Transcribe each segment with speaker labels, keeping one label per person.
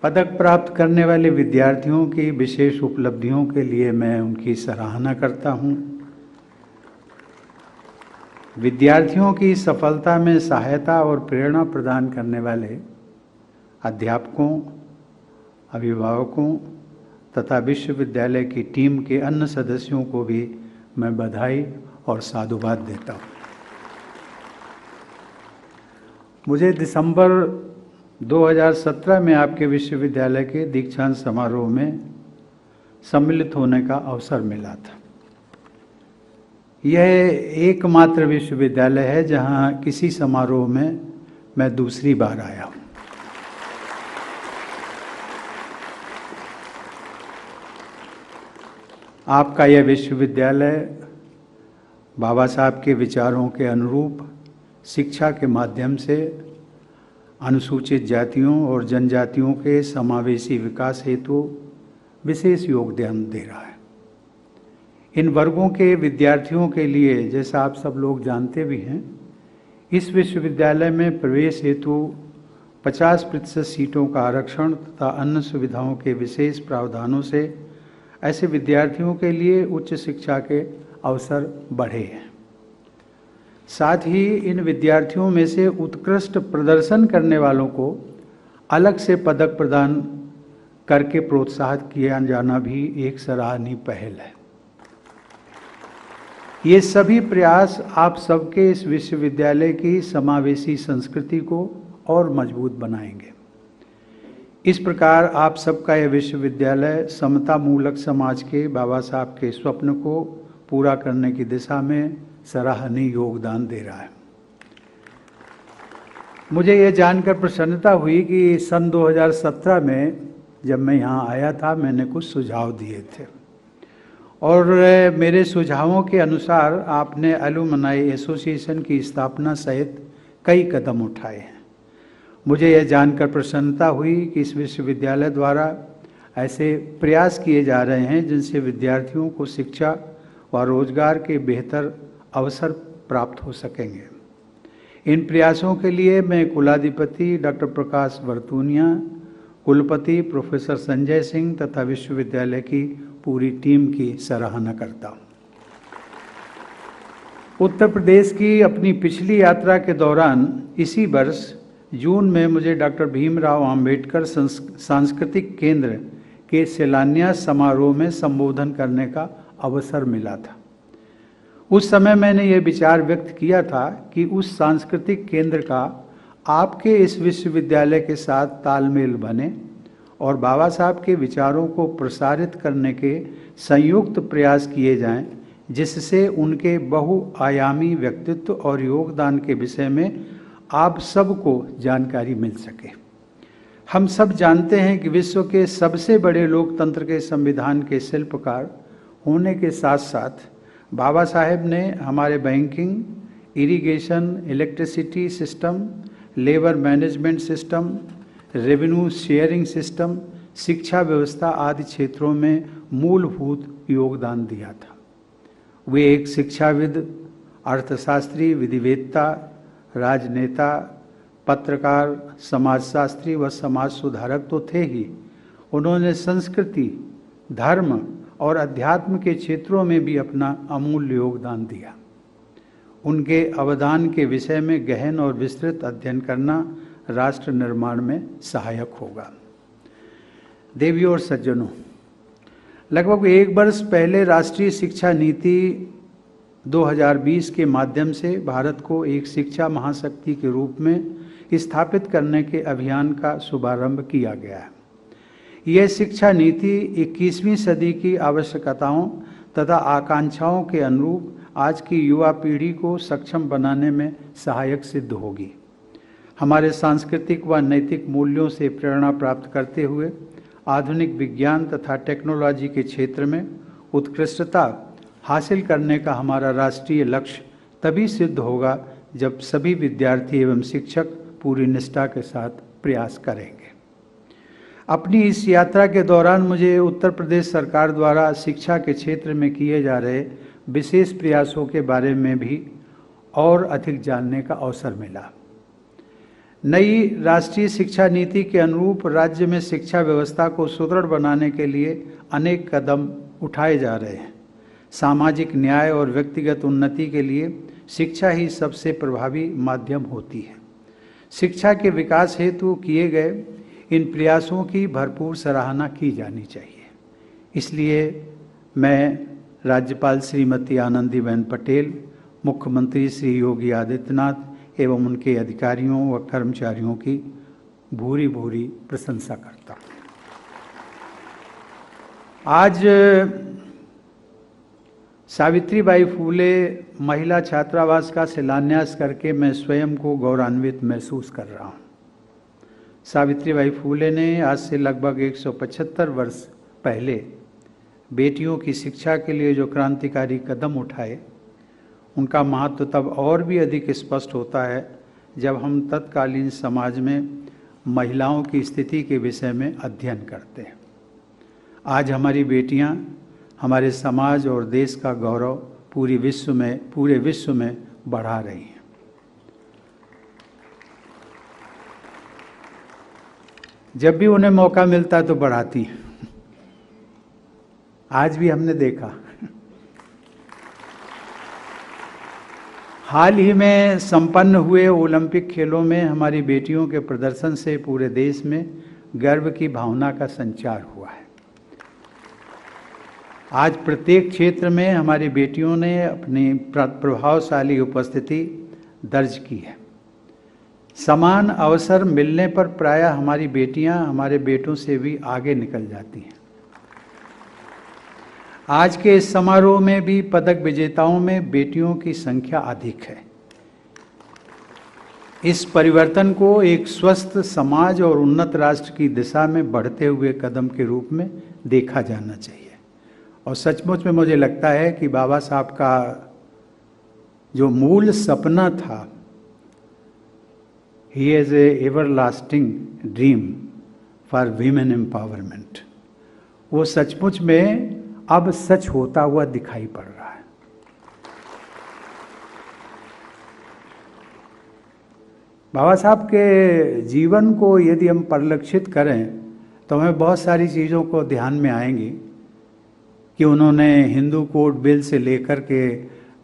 Speaker 1: पदक प्राप्त करने वाले विद्यार्थियों की विशेष उपलब्धियों के लिए मैं उनकी सराहना करता हूं। विद्यार्थियों की सफलता में सहायता और प्रेरणा प्रदान करने वाले अध्यापकों, अभिभावकों तथा विश्वविद्यालय की टीम के अन्य सदस्यों को भी मैं बधाई और साधुवाद देता हूं। मुझे दिसंबर 2017 में आपके विश्वविद्यालय के दीक्षांत समारोह में सम्मिलित होने का अवसर मिला था। यह एकमात्र विश्वविद्यालय है जहां किसी समारोह में मैं दूसरी बार आया हूं। आपका यह विश्वविद्यालय बाबा साहब के विचारों के अनुरूप शिक्षा के माध्यम से अनुसूचित जातियों और जनजातियों के समावेशी विकास हेतु विशेष योगदान दे रहा है। इन वर्गों के विद्यार्थियों के लिए, जैसा आप सब लोग जानते भी हैं, इस विश्वविद्यालय में प्रवेश हेतु 50% सीटों का आरक्षण तथा अन्य सुविधाओं के विशेष प्रावधानों से ऐसे विद्यार्थियों के लिए उच्च शिक्षा के अवसर बढ़े हैं। साथ ही इन विद्यार्थियों में से उत्कृष्ट प्रदर्शन करने वालों को अलग से पदक प्रदान करके प्रोत्साहित किया जाना भी एक सराहनीय पहल है। ये सभी प्रयास आप सबके इस विश्वविद्यालय की समावेशी संस्कृति को और मजबूत बनाएंगे। इस प्रकार आप सबका यह विश्वविद्यालय समता मूलक समाज के बाबा साहब के स्वप्न को पूरा करने की दिशा में सराहनीय योगदान दे रहा है। मुझे यह जानकर प्रसन्नता हुई कि सन 2017 में जब मैं यहाँ आया था, मैंने कुछ सुझाव दिए थे और मेरे सुझावों के अनुसार आपने एलुमनाई एसोसिएशन की स्थापना सहित कई कदम उठाए हैं। मुझे यह जानकर प्रसन्नता हुई कि इस विश्वविद्यालय द्वारा ऐसे प्रयास किए जा रहे हैं जिनसे विद्यार्थियों को शिक्षा व रोजगार के बेहतर अवसर प्राप्त हो सकेंगे। इन प्रयासों के लिए मैं कुलाधिपति डॉक्टर प्रकाश वर्तुनिया, कुलपति प्रोफेसर संजय सिंह तथा विश्वविद्यालय की पूरी टीम की सराहना करता हूँ। उत्तर प्रदेश की अपनी पिछली यात्रा के दौरान इसी वर्ष जून में मुझे डॉक्टर भीमराव अंबेडकर सांस्कृतिक केंद्र के शिलान्यास समारोह में संबोधन करने का अवसर मिला था। उस समय मैंने ये विचार व्यक्त किया था कि उस सांस्कृतिक केंद्र का आपके इस विश्वविद्यालय के साथ तालमेल बने और बाबा साहब के विचारों को प्रसारित करने के संयुक्त प्रयास किए जाएं, जिससे उनके बहुआयामी व्यक्तित्व और योगदान के विषय में आप सबको जानकारी मिल सके। हम सब जानते हैं कि विश्व के सबसे बड़े लोकतंत्र के संविधान के शिल्पकार होने के साथ साथ बाबा साहेब ने हमारे banking, irrigation, electricity system, labour management system, revenue sharing system, शिक्षा व्यवस्था आदि क्षेत्रों में मूलभूत योगदान दिया था। वे एक शिक्षाविद, अर्थशास्त्री, विधिवेत्ता, राजनेता, पत्रकार, समाजशास्त्री व समाज सुधारक तो थे ही, उन्होंने संस्कृति, धर्म और अध्यात्म के क्षेत्रों में भी अपना अमूल्य योगदान दिया। उनके अवदान के विषय में गहन और विस्तृत अध्ययन करना राष्ट्र निर्माण में सहायक होगा। देवियों और सज्जनों, लगभग एक वर्ष पहले राष्ट्रीय शिक्षा नीति 2020 के माध्यम से भारत को एक शिक्षा महाशक्ति के रूप में स्थापित करने के अभियान का शुभारंभ किया गया है। यह शिक्षा नीति 21वीं सदी की आवश्यकताओं तथा आकांक्षाओं के अनुरूप आज की युवा पीढ़ी को सक्षम बनाने में सहायक सिद्ध होगी। हमारे सांस्कृतिक व नैतिक मूल्यों से प्रेरणा प्राप्त करते हुए आधुनिक विज्ञान तथा टेक्नोलॉजी के क्षेत्र में उत्कृष्टता हासिल करने का हमारा राष्ट्रीय लक्ष्य तभी सिद्ध होगा जब सभी विद्यार्थी एवं शिक्षक पूरी निष्ठा के साथ प्रयास करेंगे। अपनी इस यात्रा के दौरान मुझे उत्तर प्रदेश सरकार द्वारा शिक्षा के क्षेत्र में किए जा रहे विशेष प्रयासों के बारे में भी और अधिक जानने का अवसर मिला। नई राष्ट्रीय शिक्षा नीति के अनुरूप राज्य में शिक्षा व्यवस्था को सुदृढ़ बनाने के लिए अनेक कदम उठाए जा रहे हैं। सामाजिक न्याय और व्यक्तिगत उन्नति के लिए शिक्षा ही सबसे प्रभावी माध्यम होती है। शिक्षा के विकास हेतु किए गए इन प्रयासों की भरपूर सराहना की जानी चाहिए। इसलिए मैं राज्यपाल श्रीमती आनंदीबेन पटेल, मुख्यमंत्री श्री योगी आदित्यनाथ एवं उनके अधिकारियों व कर्मचारियों की भूरी भूरी प्रशंसा करता हूँ। आज सावित्रीबाई फूले महिला छात्रावास का शिलान्यास करके मैं स्वयं को गौरवान्वित महसूस कर रहा हूँ। सावित्रीबाई फूले ने आज से लगभग 175 वर्ष पहले बेटियों की शिक्षा के लिए जो क्रांतिकारी कदम उठाए, उनका महत्व तब और भी अधिक स्पष्ट होता है जब हम तत्कालीन समाज में महिलाओं की स्थिति के विषय में अध्ययन करते हैं। आज हमारी बेटियां हमारे समाज और देश का गौरव पूरे विश्व में बढ़ा रही हैं। जब भी उन्हें मौका मिलता है तो बढ़ाती हैं। आज भी हमने देखा, हाल ही में संपन्न हुए ओलंपिक खेलों में हमारी बेटियों के प्रदर्शन से पूरे देश में गर्व की भावना का संचार हुआ है। आज प्रत्येक क्षेत्र में हमारी बेटियों ने अपनी प्रभावशाली उपस्थिति दर्ज की है। समान अवसर मिलने पर प्रायः हमारी बेटियां हमारे बेटों से भी आगे निकल जाती हैं। आज के इस समारोह में भी पदक विजेताओं में बेटियों की संख्या अधिक है। इस परिवर्तन को एक स्वस्थ समाज और उन्नत राष्ट्र की दिशा में बढ़ते हुए कदम के रूप में देखा जाना चाहिए। और सचमुच में मुझे लगता है कि बाबा साहब का जो मूल सपना था, he has a everlasting dream for women empowerment, वो सचमुच में अब सच होता हुआ दिखाई पड़ रहा है। बाबा साहब के जीवन को यदि हम परिलक्षित करें तो हमें बहुत सारी चीज़ों को ध्यान में आएंगी कि उन्होंने हिंदू कोड बिल से लेकर के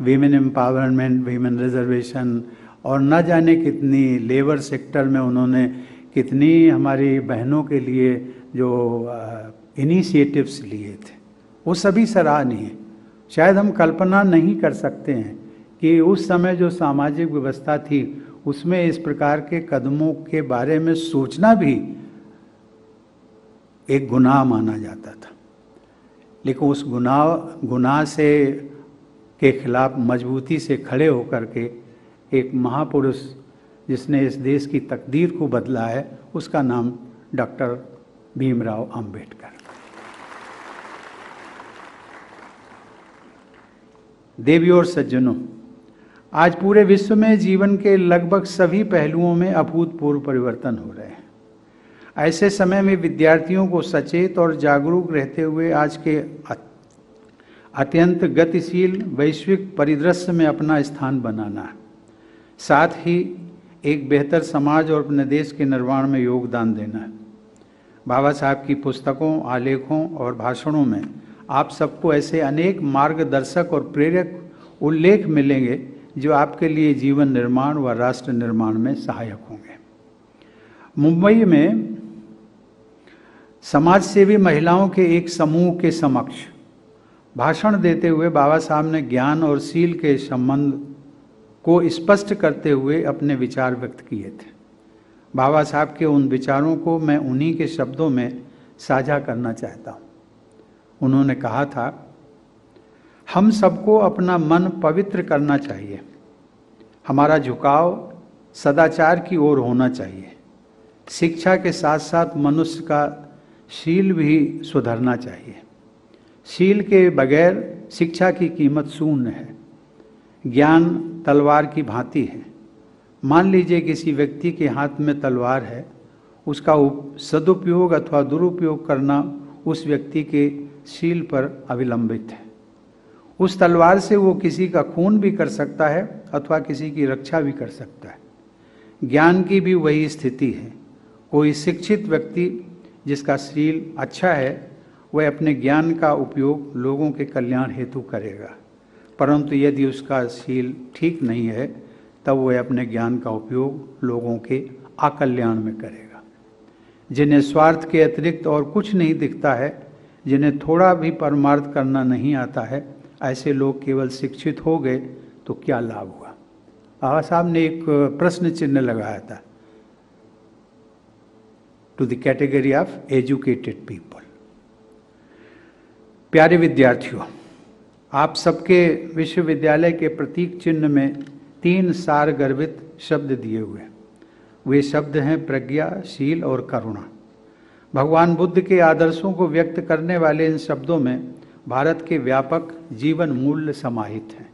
Speaker 1: वीमेन एम्पावरमेंट, वीमेन रिजर्वेशन और न जाने कितनी लेबर सेक्टर में उन्होंने कितनी हमारी बहनों के लिए जो इनिशिएटिव्स लिए थे, वो सभी सराहनीय है। शायद हम कल्पना नहीं कर सकते हैं कि उस समय जो सामाजिक व्यवस्था थी उसमें इस प्रकार के कदमों के बारे में सोचना भी एक गुनाह माना जाता था। लेकिन उस गुनाह से के खिलाफ मजबूती से खड़े होकर के एक महापुरुष जिसने इस देश की तकदीर को बदला है, उसका नाम डॉक्टर भीमराव अंबेडकर। देवियों और सज्जनों, आज पूरे विश्व में जीवन के लगभग सभी पहलुओं में अभूतपूर्व परिवर्तन हो रहे हैं। ऐसे समय में विद्यार्थियों को सचेत और जागरूक रहते हुए आज के अत्यंत गतिशील वैश्विक परिदृश्य में अपना स्थान बनाना है, साथ ही एक बेहतर समाज और अपने देश के निर्माण में योगदान देना है। बाबा साहब की पुस्तकों, आलेखों और भाषणों में आप सबको ऐसे अनेक मार्गदर्शक और प्रेरक उल्लेख मिलेंगे जो आपके लिए जीवन निर्माण व राष्ट्र निर्माण में सहायक होंगे। मुंबई में समाजसेवी महिलाओं के एक समूह के समक्ष भाषण देते हुए बाबा साहब ने ज्ञान और शील के संबंध को स्पष्ट करते हुए अपने विचार व्यक्त किए थे। बाबा साहब के उन विचारों को मैं उन्हीं के शब्दों में साझा करना चाहता हूँ। उन्होंने कहा था, हम सबको अपना मन पवित्र करना चाहिए। हमारा झुकाव सदाचार की ओर होना चाहिए। शिक्षा के साथ साथ मनुष्य का शील भी सुधरना चाहिए। शील के बगैर शिक्षा की कीमत शून्य है। ज्ञान तलवार की भांति है। मान लीजिए किसी व्यक्ति के हाथ में तलवार है, उसका सदुपयोग अथवा दुरुपयोग करना उस व्यक्ति के शील पर अविलंबित है। उस तलवार से वो किसी का खून भी कर सकता है अथवा किसी की रक्षा भी कर सकता है। ज्ञान की भी वही स्थिति है। कोई शिक्षित व्यक्ति जिसका शील अच्छा है वह अपने ज्ञान का उपयोग लोगों के कल्याण हेतु करेगा, परंतु यदि उसका शील ठीक नहीं है तब वह अपने ज्ञान का उपयोग लोगों के अकल्याण में करेगा। जिन्हें स्वार्थ के अतिरिक्त और कुछ नहीं दिखता है, जिन्हें थोड़ा भी परमार्थ करना नहीं आता है, ऐसे लोग केवल शिक्षित हो गए तो क्या लाभ हुआ। बाबा साहब ने एक प्रश्न चिन्ह लगाया था, to the category of educated people. प्यारे विद्यार्थियों, आप सबके विश्वविद्यालय के प्रतीक चिन्ह में 3 सार गर्भित शब्द दिए हुए हैं। वे शब्द हैं प्रज्ञा, शील और करुणा। भगवान बुद्ध के आदर्शों को व्यक्त करने वाले इन शब्दों में भारत के व्यापक जीवन मूल्य समाहित हैं।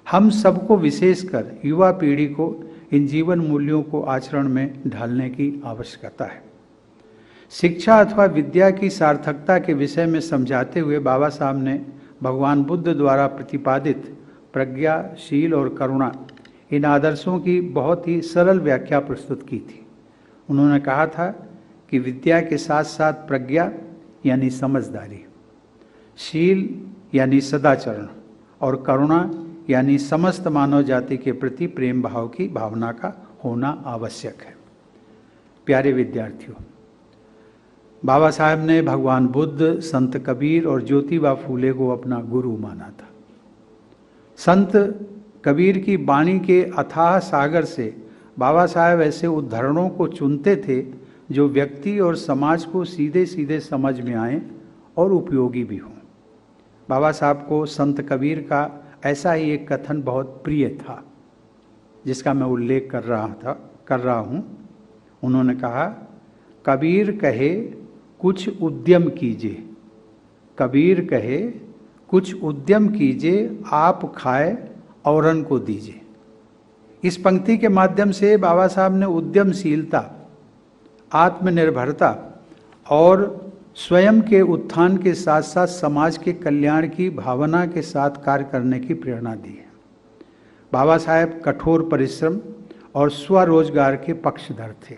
Speaker 1: हम सबको, विशेषकर युवा पीढ़ी को, इन जीवन मूल्यों को आचरण में ढालने की आवश्यकता है। शिक्षा अथवा विद्या की सार्थकता के विषय में समझाते हुए बाबा साहब ने भगवान बुद्ध द्वारा प्रतिपादित प्रज्ञा, शील और करुणा, इन आदर्शों की बहुत ही सरल व्याख्या प्रस्तुत की थी। उन्होंने कहा था कि विद्या के साथ साथ प्रज्ञा यानी समझदारी, शील यानी सदाचरण और करुणा यानी समस्त मानव जाति के प्रति प्रेम भाव की भावना का होना आवश्यक है। प्यारे विद्यार्थियों, बाबा साहब ने भगवान बुद्ध, संत कबीर और ज्योतिबा फूले को अपना गुरु माना था। संत कबीर की वाणी के अथाह सागर से बाबा साहब ऐसे उद्धरणों को चुनते थे जो व्यक्ति और समाज को सीधे सीधे समझ में आए और उपयोगी भी हों। बाबा साहब को संत कबीर का ऐसा ही एक कथन बहुत प्रिय था, जिसका मैं उल्लेख कर रहा हूँ। उन्होंने कहा, कबीर कहे कुछ उद्यम कीजिए, कबीर कहे कुछ उद्यम कीजिए, आप खाए औरन को दीजिए। इस पंक्ति के माध्यम से बाबा साहब ने उद्यमशीलता, आत्मनिर्भरता और स्वयं के उत्थान के साथ साथ समाज के कल्याण की भावना के साथ कार्य करने की प्रेरणा दी है। बाबा साहब कठोर परिश्रम और स्वरोजगार के पक्षधर थे।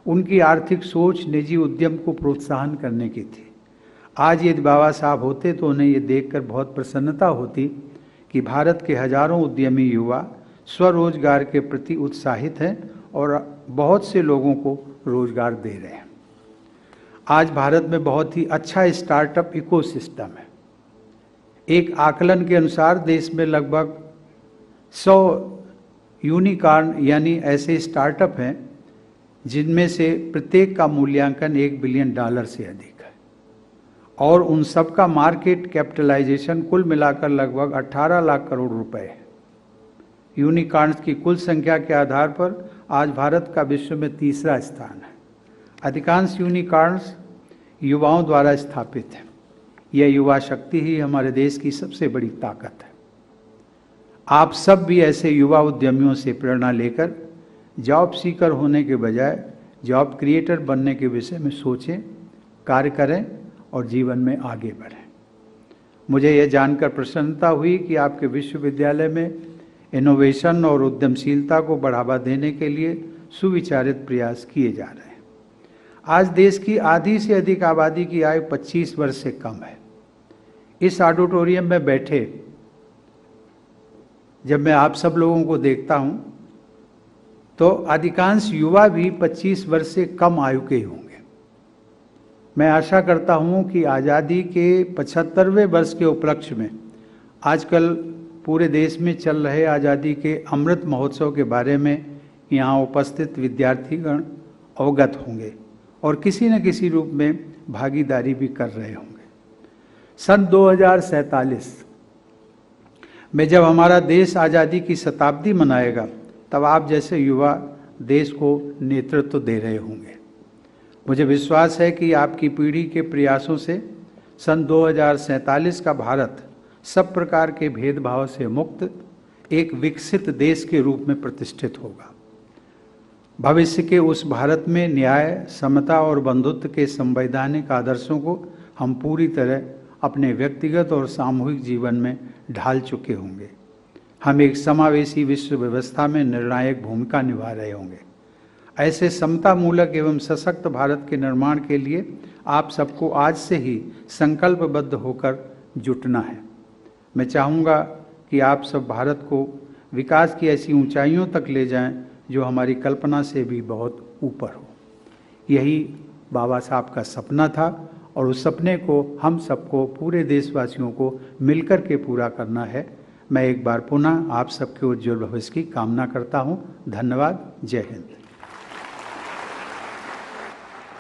Speaker 1: उनकी आर्थिक सोच निजी उद्यम को प्रोत्साहन करने की थी। आज यदि बाबा साहब होते तो उन्हें ये देखकर बहुत प्रसन्नता होती कि भारत के हजारों उद्यमी युवा स्वरोजगार के प्रति उत्साहित हैं और बहुत से लोगों को रोजगार दे रहे हैं। आज भारत में बहुत ही अच्छा स्टार्टअप इकोसिस्टम है। एक आकलन के अनुसार देश में लगभग 100 यूनिकॉर्न यानी ऐसे स्टार्टअप हैं जिनमें से प्रत्येक का मूल्यांकन $1 बिलियन से अधिक है और उन सब का मार्केट कैपिटलाइजेशन कुल मिलाकर लगभग 18 लाख करोड़ रुपए है। यूनिकॉर्न्स की कुल संख्या के आधार पर आज भारत का विश्व में 3रा स्थान है। अधिकांश यूनिकॉर्न्स युवाओं द्वारा स्थापित हैं। यह युवा शक्ति ही हमारे देश की सबसे बड़ी ताकत है। आप सब भी ऐसे युवा उद्यमियों से प्रेरणा लेकर जॉब सीकर होने के बजाय जॉब क्रिएटर बनने के विषय में सोचें, कार्य करें और जीवन में आगे बढ़ें। मुझे यह जानकर प्रसन्नता हुई कि आपके विश्वविद्यालय में इनोवेशन और उद्यमशीलता को बढ़ावा देने के लिए सुविचारित प्रयास किए जा रहे हैं। आज देश की आधी से अधिक आबादी की आयु 25 वर्ष से कम है। इस ऑडिटोरियम में बैठे जब मैं आप सब लोगों को देखता हूं तो अधिकांश युवा भी 25 वर्ष से कम आयु के होंगे। मैं आशा करता हूं कि आज़ादी के 75वें वर्ष के उपलक्ष्य में आजकल पूरे देश में चल रहे आज़ादी के अमृत महोत्सव के बारे में यहाँ उपस्थित विद्यार्थीगण अवगत होंगे और किसी न किसी रूप में भागीदारी भी कर रहे होंगे। सन 2047 में जब हमारा देश आज़ादी की शताब्दी मनाएगा तब आप जैसे युवा देश को नेतृत्व दे रहे होंगे। मुझे विश्वास है कि आपकी पीढ़ी के प्रयासों से सन 2047 का भारत सब प्रकार के भेदभाव से मुक्त एक विकसित देश के रूप में प्रतिष्ठित होगा। भविष्य के उस भारत में न्याय, समता और बंधुत्व के संवैधानिक आदर्शों को हम पूरी तरह अपने व्यक्तिगत और सामूहिक जीवन में ढाल चुके होंगे। हम एक समावेशी विश्व व्यवस्था में निर्णायक भूमिका निभा रहे होंगे। ऐसे समता मूलक एवं सशक्त भारत के निर्माण के लिए आप सबको आज से ही संकल्पबद्ध होकर जुटना है। मैं चाहूँगा कि आप सब भारत को विकास की ऐसी ऊंचाइयों तक ले जाएं जो हमारी कल्पना से भी बहुत ऊपर हो। यही बाबा साहब का सपना था और उस सपने को हम सबको, पूरे देशवासियों को मिलकर के पूरा करना है। मैं एक बार पुनः आप सबके उज्ज्वल भविष्य की कामना करता हूँ। धन्यवाद। जय हिंद।